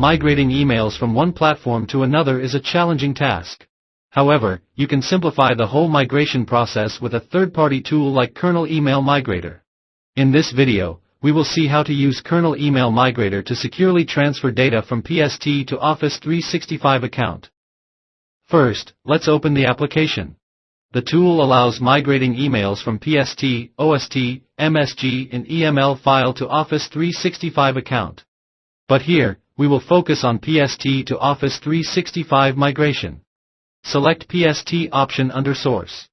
migrating emails from one platform to another is a challenging task. However, you can simplify the whole migration process with a third-party tool like Kernel Email Migrator. In this video, we will see how to use Kernel Email Migrator to securely transfer data from PST to Office 365 account. First, let's open the application. The tool allows migrating emails from PST, OST, MSG and EML file to Office 365 account. But here, we will focus on PST to Office 365 migration. Select PST option under Source.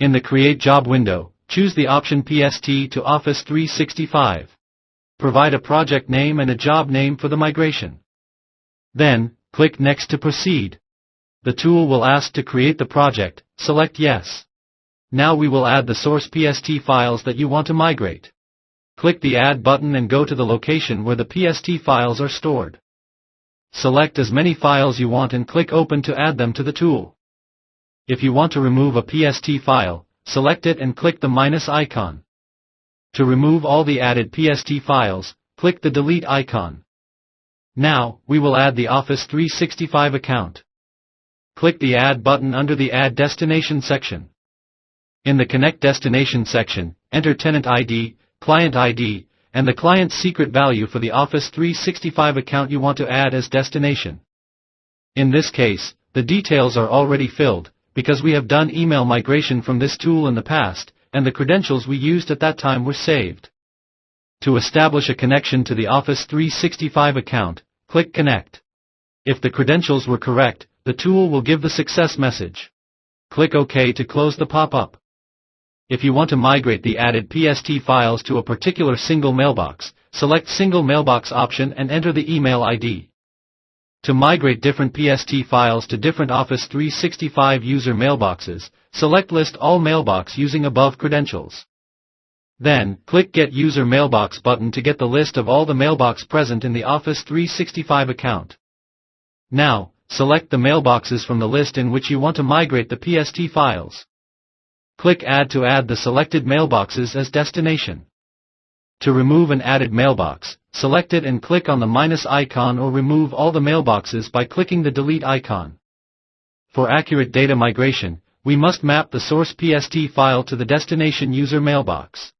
In the Create Job window, choose the option PST to Office 365. Provide a project name and a job name for the migration. Then, click Next to proceed. The tool will ask to create the project, select Yes. Now we will add the source PST files that you want to migrate. Click the Add button and go to the location where the PST files are stored. Select as many files you want and click Open to add them to the tool. If you want to remove a PST file, select it and click the minus icon. To remove all the added PST files, click the Delete icon. Now, we will add the Office 365 account. Click the Add button under the Add Destination section. In the Connect Destination section, enter Tenant ID, Client ID, and the client's secret value for the Office 365 account you want to add as destination. In this case, the details are already filled, because we have done email migration from this tool in the past, and the credentials we used at that time were saved. To establish a connection to the Office 365 account, click Connect. If the credentials were correct, the tool will give the success message. Click OK to close the pop-up. If you want to migrate the added PST files to a particular single mailbox, select Single Mailbox option and enter the email ID. To migrate different PST files to different Office 365 user mailboxes, select List All Mailbox using above credentials. Then, click Get User Mailbox button to get the list of all the mailbox present in the Office 365 account. Now, select the mailboxes from the list in which you want to migrate the PST files. Click Add to add the selected mailboxes as destination. To remove an added mailbox, select it and click on the minus icon or remove all the mailboxes by clicking the Delete icon. For accurate data migration, we must map the source PST file to the destination user mailbox.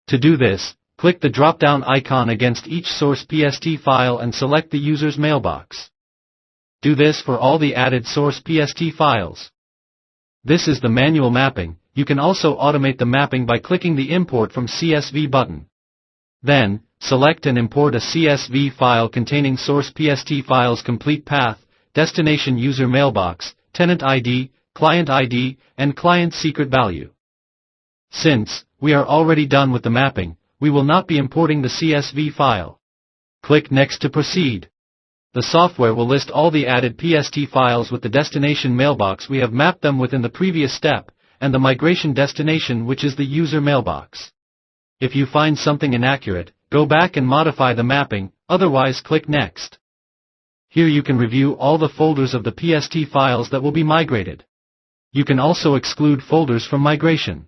To do this, click the drop-down icon against each source PST file and select the user's mailbox. Do this for all the added source PST files. This is the manual mapping. You can also automate the mapping by clicking the Import from CSV button. Then, select and import a CSV file containing source PST files complete path, destination user mailbox, tenant ID, client ID, and client secret value. Since we are already done with the mapping, we will not be importing the CSV file. Click Next to proceed. The software will list all the added PST files with the destination mailbox we have mapped them within the previous step, and the migration destination which is the user mailbox. If you find something inaccurate, go back and modify the mapping, otherwise click Next. Here you can review all the folders of the PST files that will be migrated. You can also exclude folders from migration.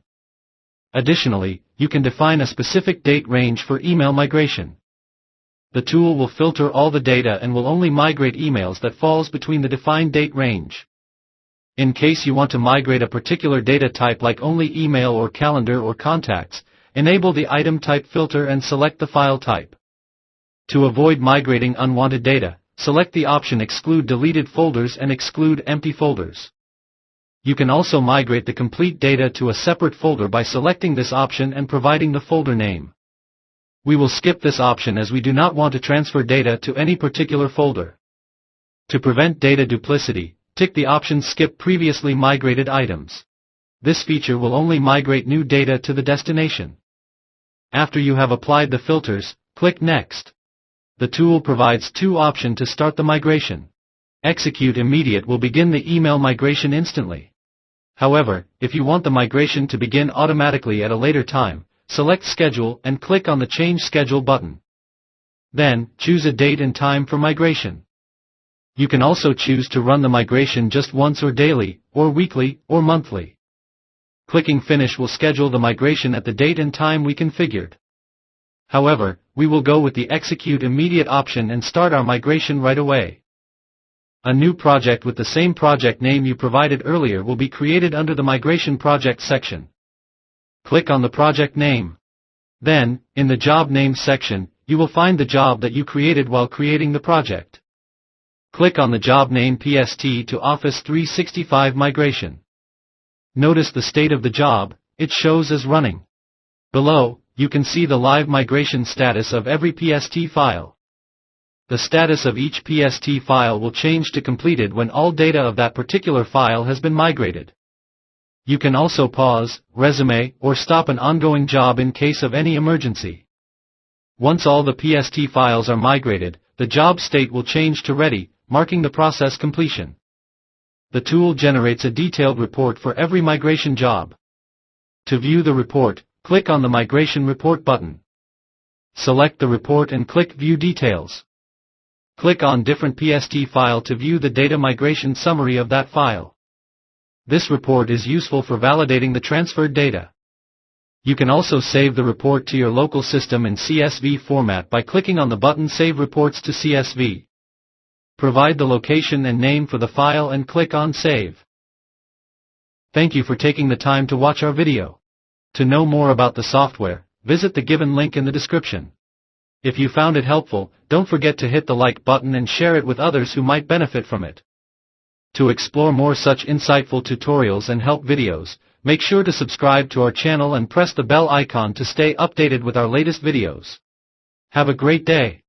Additionally, you can define a specific date range for email migration. The tool will filter all the data and will only migrate emails that falls between the defined date range. In case you want to migrate a particular data type like only email or calendar or contacts, enable the item type filter and select the file type. To avoid migrating unwanted data, select the option Exclude Deleted Folders and Exclude Empty Folders. You can also migrate the complete data to a separate folder by selecting this option and providing the folder name. We will skip this option as we do not want to transfer data to any particular folder. To prevent data duplicity, tick the option Skip Previously Migrated Items. This feature will only migrate new data to the destination. After you have applied the filters, click Next. The tool provides two options to start the migration. Execute Immediate will begin the email migration instantly. However, if you want the migration to begin automatically at a later time, select Schedule and click on the Change Schedule button. Then, choose a date and time for migration. You can also choose to run the migration just once or daily, or weekly, or monthly. Clicking Finish will schedule the migration at the date and time we configured. However, we will go with the Execute Immediate option and start our migration right away. A new project with the same project name you provided earlier will be created under the Migration Project section. Click on the project name. Then, in the Job Name section, you will find the job that you created while creating the project. Click on the job name PST to Office 365 Migration. Notice the state of the job, it shows as running. Below, you can see the live migration status of every PST file. The status of each PST file will change to completed when all data of that particular file has been migrated. You can also pause, resume, or stop an ongoing job in case of any emergency. Once all the PST files are migrated, the job state will change to ready, marking the process completion. The tool generates a detailed report for every migration job. To view the report, click on the Migration Report button. Select the report and click View Details. Click on different PST file to view the data migration summary of that file. This report is useful for validating the transferred data. You can also save the report to your local system in CSV format by clicking on the button Save Reports to CSV. Provide the location and name for the file and click on Save. Thank you for taking the time to watch our video. To know more about the software, visit the given link in the description. If you found it helpful, don't forget to hit the like button and share it with others who might benefit from it. To explore more such insightful tutorials and help videos, make sure to subscribe to our channel and press the bell icon to stay updated with our latest videos. Have a great day.